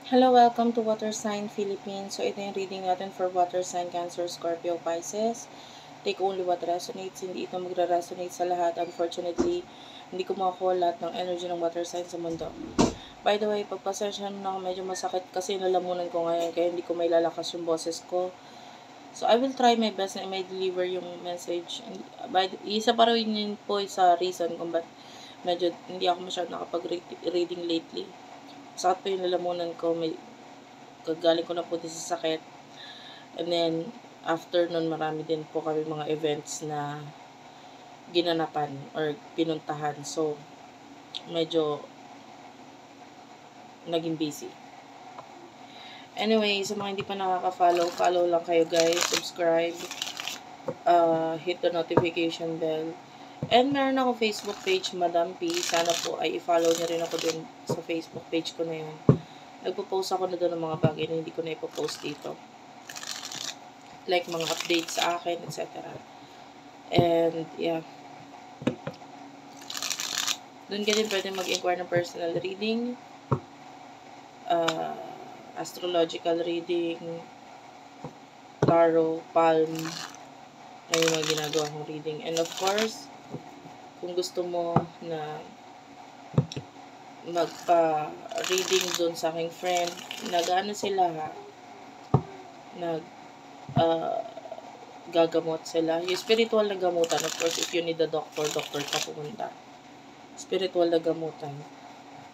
Hello, welcome to Water Sign Philippines. So, ito yung reading natin for Water Sign, Cancer, Scorpio, Pisces. Take only what resonates. Hindi ito magre-resonate sa lahat. Unfortunately, hindi ko makuha lahat ng energy ng Water Sign sa mundo. By the way, pagpasensyahan na medyo masakit kasi nalamunan ko ngayon kaya hindi ko may lalakas yung boses ko. So, I will try my best na may deliver yung message. Isa pa rin yun po sa reason kung ba't medyo hindi ako masyadong nakapag-reading lately. Sakit pa yung lalamunan ko, kagaling ko na po din sa sakit. And then, after nun, marami din po kami mga events na ginanapan or pinuntahan. So, medyo naging busy. Anyway, sa mga hindi pa nakaka-follow, follow lang kayo guys. Subscribe. Hit the notification bell. And meron ako Facebook page, Madam P. Sana po ay i-follow niyo rin ako din sa Facebook page ko na yun. Nagpo-post ako na doon ng mga bagay na hindi ko na ipopost dito. Like mga updates sa akin, etc. And, yeah. Doon ka din pwede mag-inquire ng personal reading, astrological reading, tarot, palm, ay yung mga ginagawa kong reading. And of course, kung gusto mo na magpa-reading doon sa aking friend, nag-ano sila ha, gagamot sila. Yung spiritual na gamutan, of course, if you need a doctor ka pumunta. Spiritual na gamutan,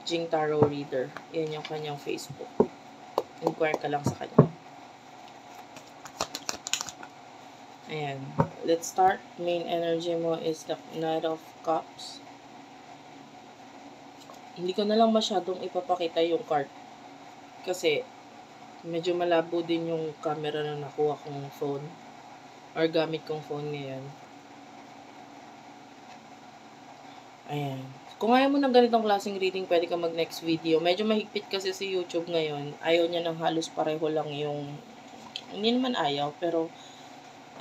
Jing Tarot Reader. Yan yung kanyang Facebook. Inquire ka lang sa kanya. Ayan. Let's start. Main energy mo is the Knight of Cups. Hindi ko na lang masyadong ipapakita yung card. Kasi, medyo malabo din yung camera na nakuha kong phone. Or gamit kong phone ngayon. Ayan. Kung ayaw mo ng ganitong klaseng reading, pwede ka mag-next video. Medyo mahigpit kasi si YouTube ngayon. Ayaw niya ng halos pareho lang yung... Hindi naman ayaw, pero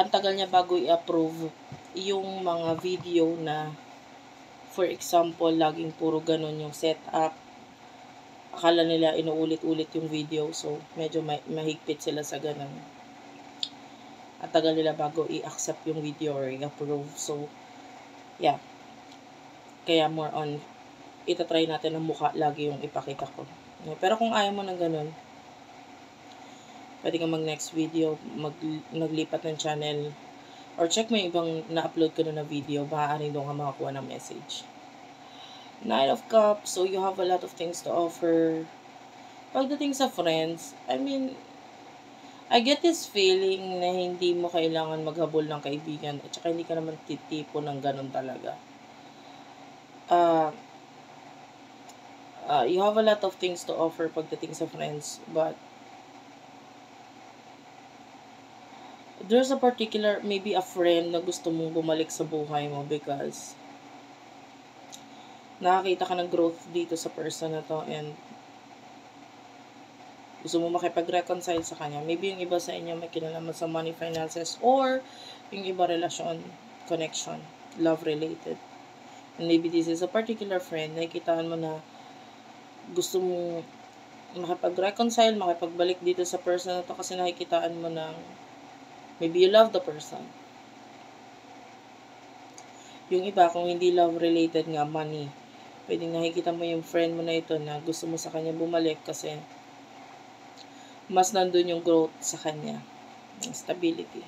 ang tagal niya bago i-approve yung mga video na, for example, laging puro ganun yung setup. Akala nila inuulit-ulit yung video, so medyo mahigpit sila sa ganun. At tagal nila bago i-accept yung video or i-approve. So, yeah. Kaya more on, itatry natin ang mukha lagi yung ipakita ko. Pero kung ayaw mo ng ganun, pwede kang mag-next video, naglipat ng channel, or check mo yung ibang na-upload ko na video, maaaring doon ka makakuha ng message. Knight of Cups, so you have a lot of things to offer. Pagdating sa friends, I mean, I get this feeling na hindi mo kailangan maghabol ng kaibigan at saka hindi ka naman titipo ng ganun talaga. You have a lot of things to offer pagdating sa friends, but there's a particular, maybe a friend na gusto mong bumalik sa buhay mo because nakakita ka ng growth dito sa person na to and gusto mo makipag-reconcile sa kanya. Maybe yung iba sa inyo may kinalaman sa money, finances, or yung iba relasyon, connection, love-related. And maybe this is a particular friend, nakikitaan mo na gusto mo makipag-reconcile, makipagbalik dito sa person na to kasi nakikitaan mo na maybe you love the person. Yung iba, kung hindi love-related nga, money, pwedeng nakikita mo yung friend mo na ito na gusto mo sa kanya bumalik kasi mas nandun yung growth sa kanya, yung stability.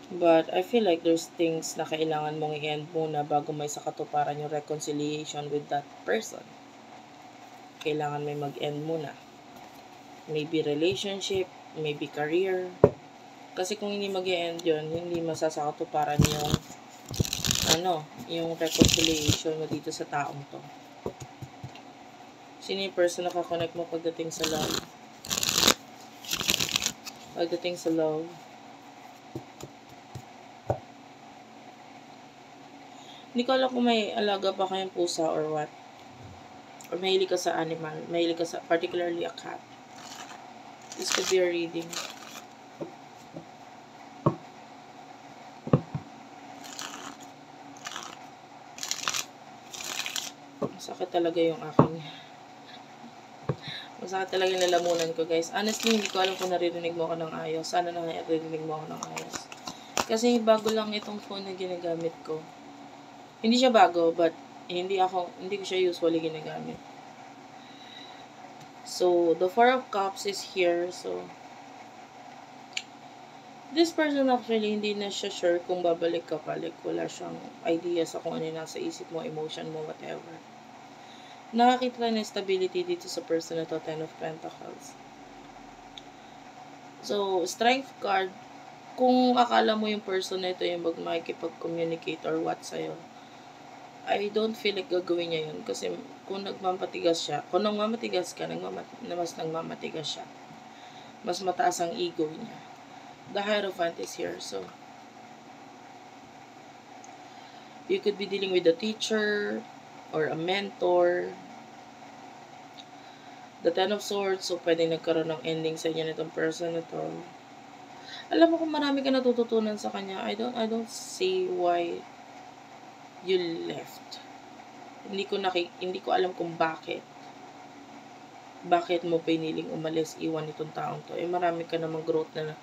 But I feel like there's things na kailangan mong i-end muna bago may sakatuparan yung reconciliation with that person. Kailangan may mag-end muna. Maybe relationship, maybe career. Kasi kung hindi mag-end yun, hindi masasakatuparan yung yung reconciliation mo dito sa taong to. Sino yung person na kakonect mo pagdating sa love? Pagdating sa love. Hindi ko alam kung may alaga pa kayong pusa or what. Or mahilig ka sa animal. Mahilig ka sa, particularly a cat. This could be a reading. Sakit talaga yung aking Masakit talaga yung lalamunan ko, guys. Honestly, hindi ko alam kung naririnig mo ako ng ayos. Sana naririnig mo ako ng ayos. Kasi bago lang itong phone na ginagamit ko. Hindi siya bago, but hindi ko siya usually ginagamit. So, the Four of Cups is here. So, this person actually, hindi na siya sure kung babalik ka balik. Wala siyang idea sa kung ano yung nasa isip mo, emotion mo, whatever. Nakakita na stability dito sa person na to, Ten of Pentacles. So, Strength card, kung akala mo yung person na ito yung makikipag-communicate or what sa'yo, I don't feel like gagawin niya yun. Kasi kung nagmamatigas siya, kung nagmamatigas ka, mas nagmamatigas siya. Mas mataas ang ego niya. The Hierophant is here. So, you could be dealing with a teacher or a mentor. The Ten of Swords, so pwede nagkaroon ng ending sa inyo nitong person na to. Alam mo kung marami ka natututunan sa kanya, I don't see why you left. Hindi ko alam kung bakit mo piniling umalis, iwan itong taong to. Marami ka namang growth na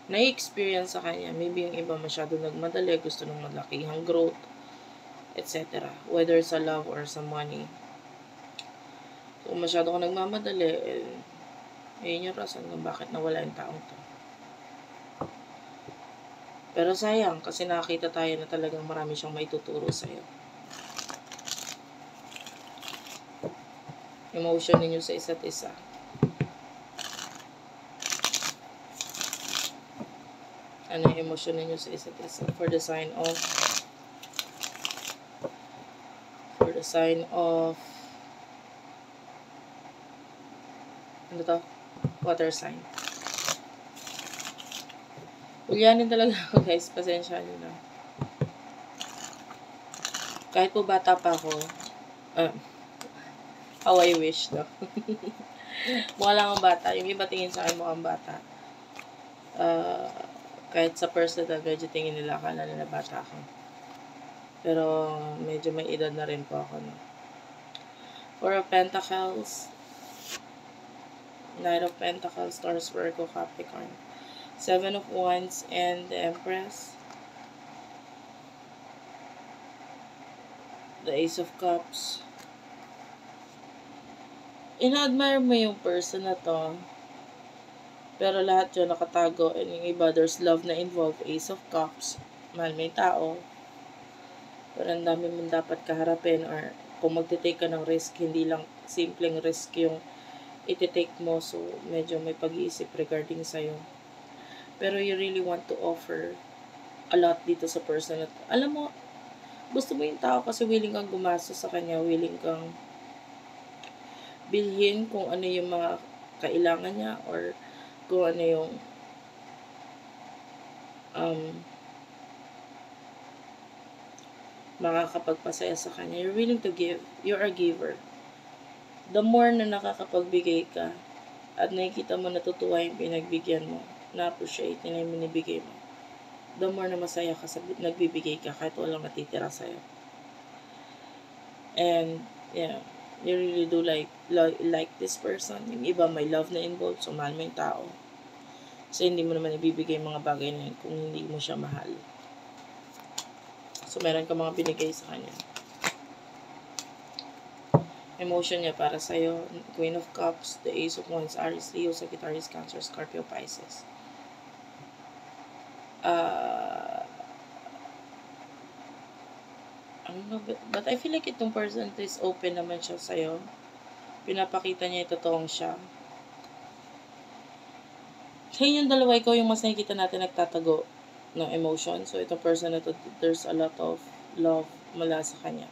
na-experience sa kanya. Maybe yung iba masyado nagmadali, gusto ng malakihang growth, etc. Whether sa love or sa money. So, masyado ka nagmamadali, yun yung rason kung bakit nawala yung taong to. Pero sayang, kasi nakakita tayo na talagang marami siyang maituturo sa'yo. Emotion ninyo sa isa't isa. Ano yung emotion ninyo sa isa't isa? For the sign of ano to? Water sign. Ulyanin talaga ako, guys. Pasensya nyo na. Kahit po bata pa ako, how I wish, no? Mukha lang ang bata. Yung iba tingin sa akin mukhang bata. Kahit sa personal, medyo tingin nila, akala nila bata ako. Pero, medyo may edad na rin po ako, no? Four of Pentacles, Knight of Pentacles, Taurus, Virgo, Capricorn, Seven of Wands, and the Empress, the Ace of Cups. Ina-admire mo yung person na to, pero lahat yun nakatago, and yung iba, there's love na involved. Ace of Cups, mahal may tao, pero ang dami mong dapat kaharapin, or kung magte-take ka ng risk, hindi lang simpleng risk yung iti-take mo, so medyo may pag-iisip regarding sa'yo. Pero you really want to offer a lot dito sa person na to. Alam mo, gusto mo yung tao kasi willing kang gumastos sa kanya, willing kang bilhin kung ano yung mga kailangan niya, or kung ano yung makakapagpasaya sa kanya. You're willing to give. You're a giver. The more na nakakapagbigay ka, at nakikita mo natutuwa yung pinagbigyan mo, na-appreciate nila yung binibigay mo, the more na masaya ka sa nagbibigay ka kahit walang natitira sa'yo. And, yeah, you really do like this person. Yung iba may love na involved, so mahal mo yung tao. So, hindi mo naman ibibigay mga bagay na yun kung hindi mo siya mahal. So, meron ka mga binigay sa kanya. Emotion niya para sa'yo, Queen of Cups, the Ace of Wands, Aries, Leo, Sagittarius, Cancer, Scorpio, Pisces. But I feel like itong person is open naman siya sa'yo. Pinapakita niya yung totoong siya. Sa inyong dalawa, ikaw yung mas nakikita natin nagtatago ng emotion. So, itong person na to, there's a lot of love mula sa kanya.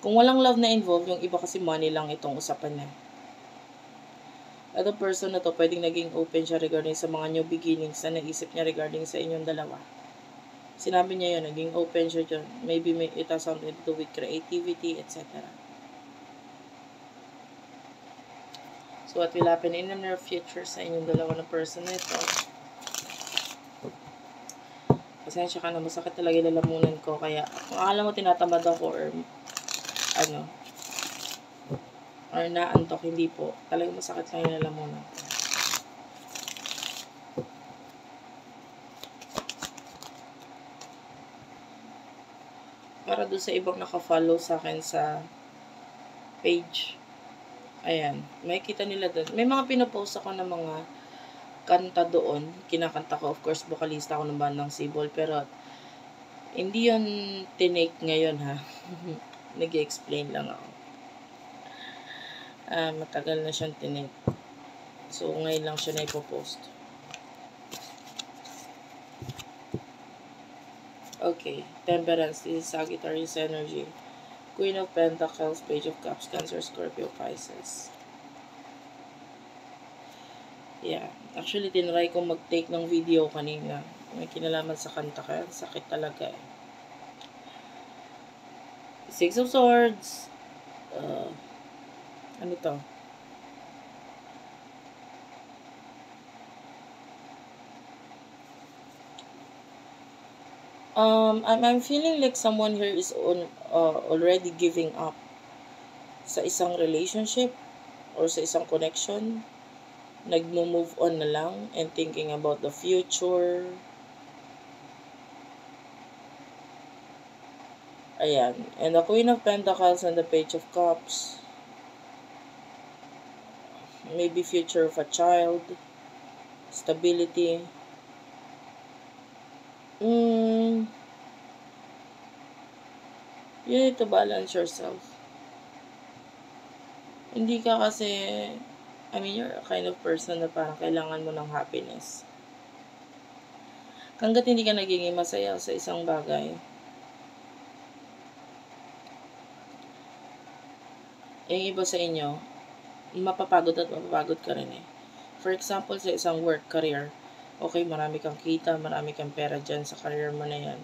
Kung walang love na involved, yung iba kasi money lang itong usapan niya. Itong person na to, pwedeng naging open siya regarding sa mga new beginnings na naisip niya regarding sa inyong dalawa. Sinabi niya yun, naging open siya dyan. Maybe it has something to do with creativity, etc. So, what will happen in the near future sa inyong dalawa na person na ito? Pasensya ka na, masakit talaga yung lalamunan ko. Kaya, kung akala mo tinatamad ako or ano, or naantok, hindi po. Talagang masakit lang yung lalamunan. Para doon sa ibang naka-follow sa akin sa page. Ayan, makikita nila doon. May mga pinopost ako ng mga kanta doon. Kinakanta ko, of course, vocalista ako ng bandang Sibol, pero hindi yun tinake ngayon, ha. Nag-explain lang ako. Matagal na siyang tinake. So, ngayon lang siya na ipopost. Okay, Temperance, this is Sagittarius energy. Queen of Pentacles, Page of Cups, Cancer, Scorpio, Pisces. Yeah, actually, tinry ko mag-take ng video kanina. May kinalaman sa kanta kaya sakit talaga eh. Six of Swords. Ano to? I'm feeling like someone here is already giving up sa isang relationship or sa isang connection. Nag-move on na lang and thinking about the future. Ayan. And the Queen of Pentacles and the Page of Cups. Maybe future of a child. Stability. You need to balance yourself. Hindi ka kasi, you're a kind of person na parang kailangan mo ng happiness. Hanggat hindi ka nagiging masaya sa isang bagay, yung iba sa inyo, mapapagod at mapapagod ka rin eh. For example, sa isang work, career, okay, marami kang kita, marami kang pera dyan sa career mo na yan.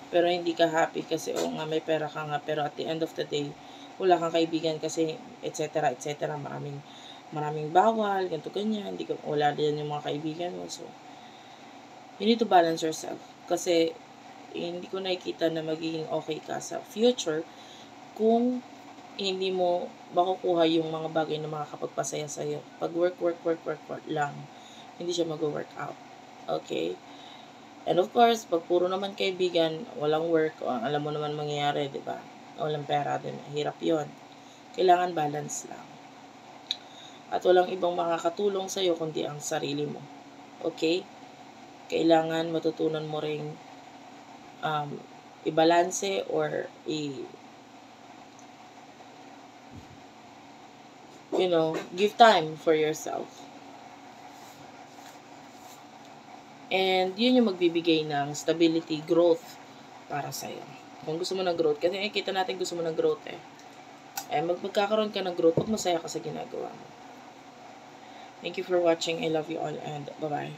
Pero hindi ka happy kasi, nga, may pera ka nga, pero at the end of the day, wala kang kaibigan kasi, etc., etc., maraming bawal, ganito, ganyan, wala din yung mga kaibigan mo. So, you need to balance yourself. Kasi, hindi ko nakikita na magiging okay ka sa future kung hindi mo makukuha yung mga bagay na makakapagpasaya sa'yo. Pag work lang, hindi siya mag-work out. Okay? And of course, pag puro naman kaibigan, walang work, alam mo naman mangyayari, di ba? Walang pera din, hirap yon. Kailangan balance lang. At walang ibang makakatulong sa'yo kundi ang sarili mo. Okay? Kailangan matutunan mo ring i-balance or give time for yourself. And yun yung magbibigay ng stability, growth para sa'yo. Kung gusto mo ng growth, kasi kita natin gusto mo ng growth eh. Magkakaroon ka ng growth pag masaya ka sa ginagawa mo. Thank you for watching. I love you all and bye-bye.